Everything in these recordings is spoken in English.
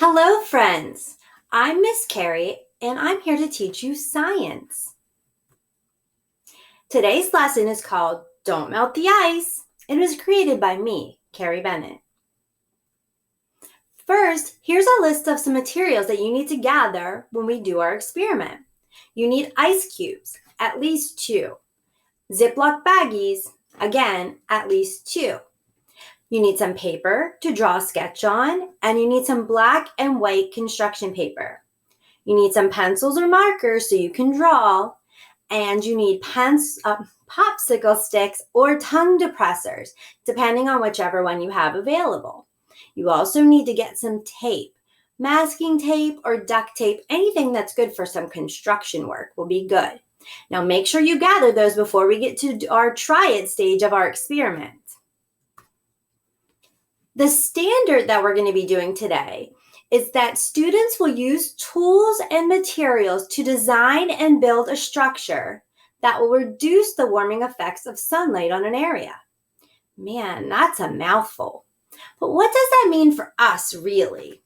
Hello, friends. I'm Miss Carrie, and I'm here to teach you science. Today's lesson is called Don't Melt the Ice. It was created by me, Carrie Bennett. First, here's a list of some materials that you need to gather when we do our experiment. You need ice cubes, at least 2. Ziploc baggies, again, at least 2. You need some paper to draw a sketch on, and you need some black and white construction paper. You need some pencils or markers so you can draw, and you need popsicle sticks or tongue depressors, depending on whichever one you have available. You also need to get some tape. Masking tape or duct tape, anything that's good for some construction work will be good. Now make sure you gather those before we get to our try it stage of our experiment. The standard that we're going to be doing today is that students will use tools and materials to design and build a structure that will reduce the warming effects of sunlight on an area. Man, that's a mouthful. But what does that mean for us, really?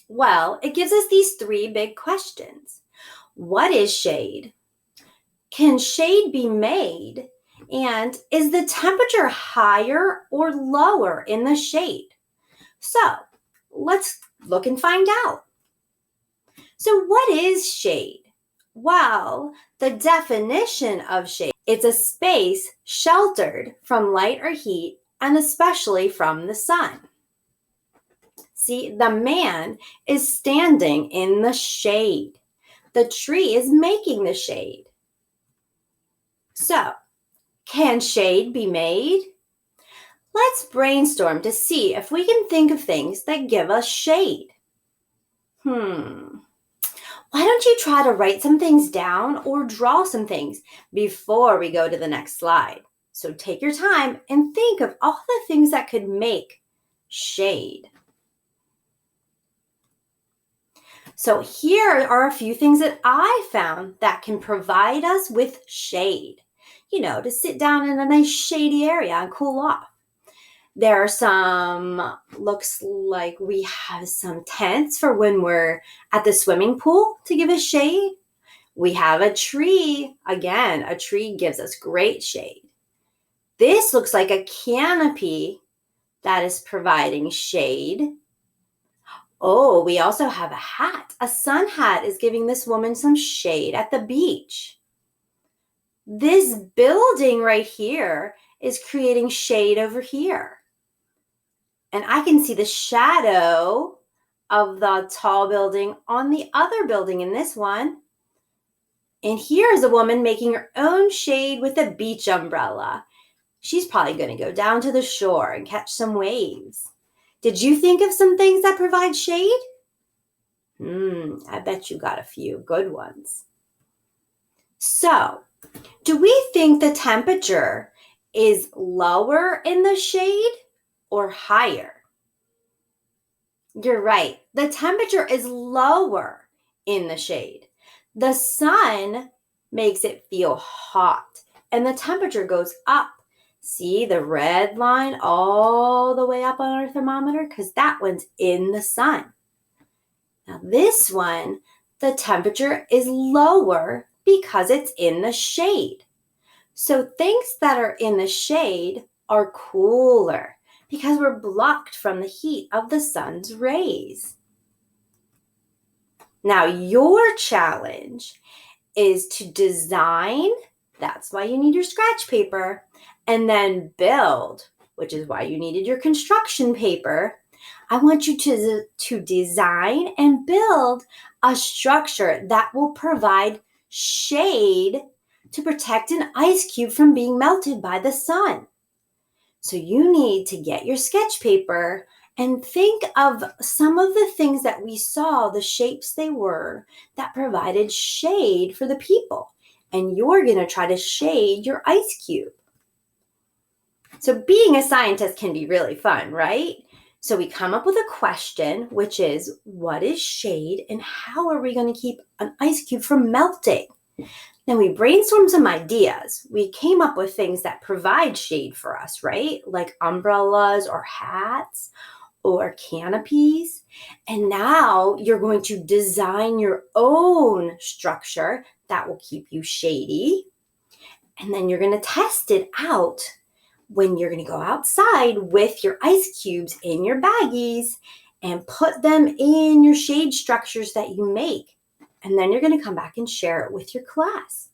Well, it gives us these 3 big questions. What is shade? Can shade be made? And is the temperature higher or lower in the shade? So, let's look and find out. So what is shade? Well, the definition of shade, it's a space sheltered from light or heat and especially from the sun. See, the man is standing in the shade. The tree is making the shade. So, can shade be made? Let's brainstorm to see if we can think of things that give us shade. Why don't you try to write some things down or draw some things before we go to the next slide? So take your time and think of all the things that could make shade. So here are a few things that I found that can provide us with shade. To sit down in a nice shady area and cool off. There are some, looks like we have some tents for when we're at the swimming pool to give us shade. We have a tree. Again, a tree gives us great shade. This looks like a canopy that is providing shade. Oh, we also have a hat. A sun hat is giving this woman some shade at the beach. This building right here is creating shade over here. And I can see the shadow of the tall building on the other building in this one. And here is a woman making her own shade with a beach umbrella. She's probably going to go down to the shore and catch some waves. Did you think of some things that provide shade? I bet you got a few good ones. So, do we think the temperature is lower in the shade or higher? You're right. The temperature is lower in the shade. The sun makes it feel hot and the temperature goes up. See the red line all the way up on our thermometer? Because that one's in the sun. Now this one, the temperature is lower because it's in the shade. So things that are in the shade are cooler because we're blocked from the heat of the sun's rays. Now your challenge is to design, that's why you need your scratch paper, and then build, which is why you needed your construction paper. I want you to design and build a structure that will provide shade to protect an ice cube from being melted by the sun. So you need to get your sketch paper and think of some of the things that we saw, the shapes they were, that provided shade for the people. And you're going to try to shade your ice cube. So being a scientist can be really fun, right? So we come up with a question, which is, what is shade and how are we going to keep an ice cube from melting? Then we brainstormed some ideas. We came up with things that provide shade for us, right? Like umbrellas or hats or canopies. And now you're going to design your own structure that will keep you shady. And then you're going to test it out when you're going to go outside with your ice cubes in your baggies and put them in your shade structures that you make. And then you're going to come back and share it with your class.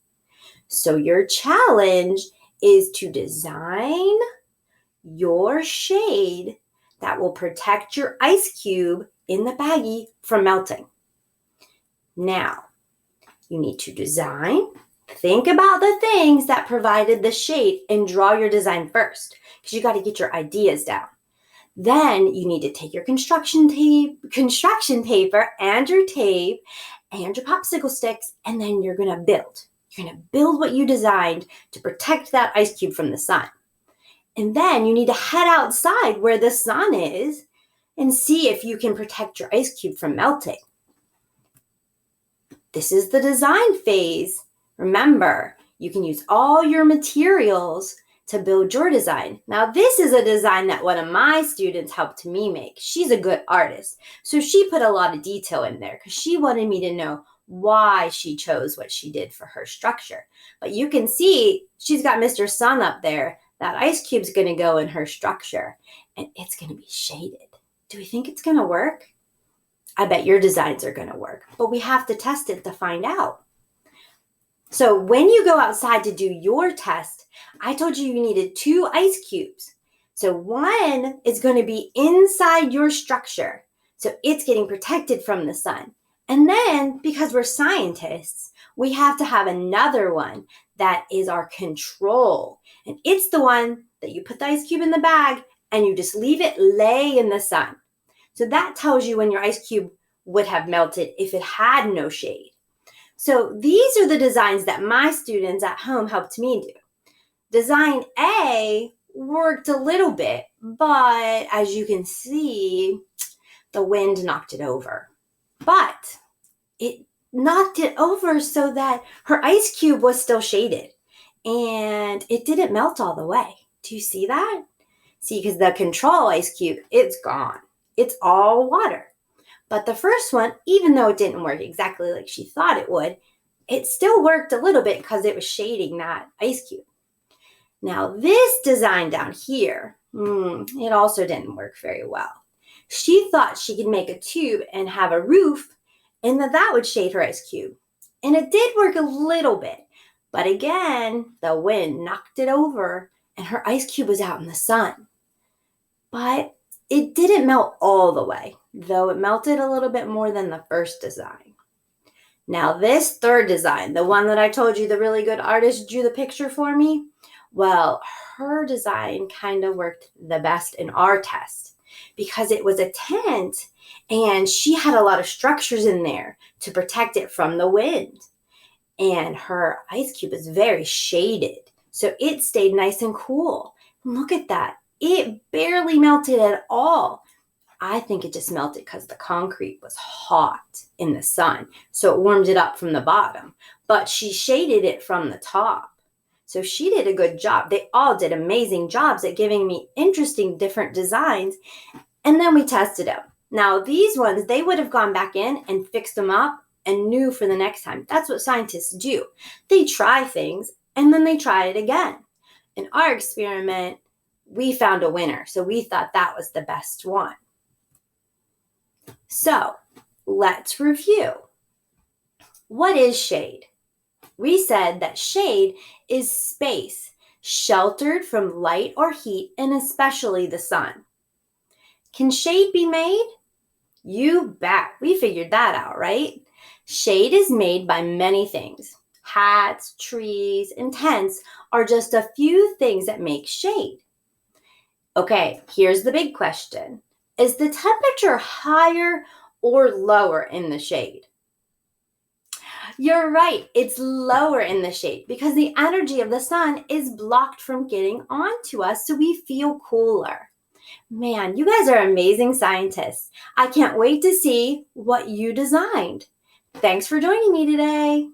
So your challenge is to design your shade that will protect your ice cube in the baggie from melting. Now, you need to design. Think about the things that provided the shade and draw your design first, because you got to get your ideas down. Then you need to take your construction paper and your tape and your popsicle sticks, and then you're going to build. You're going to build what you designed to protect that ice cube from the sun. And then you need to head outside where the sun is and see if you can protect your ice cube from melting. This is the design phase. Remember, you can use all your materials to build your design. Now, this is a design that one of my students helped me make. She's a good artist, so she put a lot of detail in there because she wanted me to know why she chose what she did for her structure. But you can see she's got Mr. Sun up there. That ice cube's going to go in her structure, and it's going to be shaded. Do we think it's going to work? I bet your designs are going to work, but we have to test it to find out. So when you go outside to do your test, I told you you needed 2 ice cubes. So one is going to be inside your structure, so it's getting protected from the sun. And then, because we're scientists, we have to have another one that is our control. And it's the one that you put the ice cube in the bag and you just leave it lay in the sun. So that tells you when your ice cube would have melted if it had no shade. So these are the designs that my students at home helped me do. Design A worked a little bit, but as you can see, the wind knocked it over. But it knocked it over so that her ice cube was still shaded and it didn't melt all the way. Do you see that? See, because the control ice cube, it's gone. It's all water. But the first one, even though it didn't work exactly like she thought it would, it still worked a little bit because it was shading that ice cube. Now this design down here, it also didn't work very well. She thought she could make a tube and have a roof and that would shade her ice cube. And it did work a little bit, but again, the wind knocked it over and her ice cube was out in the sun. But it didn't melt all the way, though it melted a little bit more than the first design. Now this third design, the one that I told you the really good artist drew the picture for me, well, her design kind of worked the best in our test because it was a tent and she had a lot of structures in there to protect it from the wind. And her ice cube is very shaded, so it stayed nice and cool. Look at that. It barely melted at all. I think it just melted because the concrete was hot in the sun, so it warmed it up from the bottom. But she shaded it from the top. So she did a good job. They all did amazing jobs at giving me interesting different designs. And then we tested them. Now these ones, they would have gone back in and fixed them up and knew for the next time. That's what scientists do. They try things and then they try it again. In our experiment, we found a winner. So we thought that was the best one. So let's review. What is shade? We said that shade is space sheltered from light or heat and especially the sun. Can shade be made? You bet. We figured that out, right? Shade is made by many things. Hats, trees, and tents are just a few things that make shade. Okay, here's the big question. Is the temperature higher or lower in the shade? You're right, it's lower in the shade because the energy of the sun is blocked from getting onto us, so we feel cooler. Man, you guys are amazing scientists. I can't wait to see what you designed. Thanks for joining me today.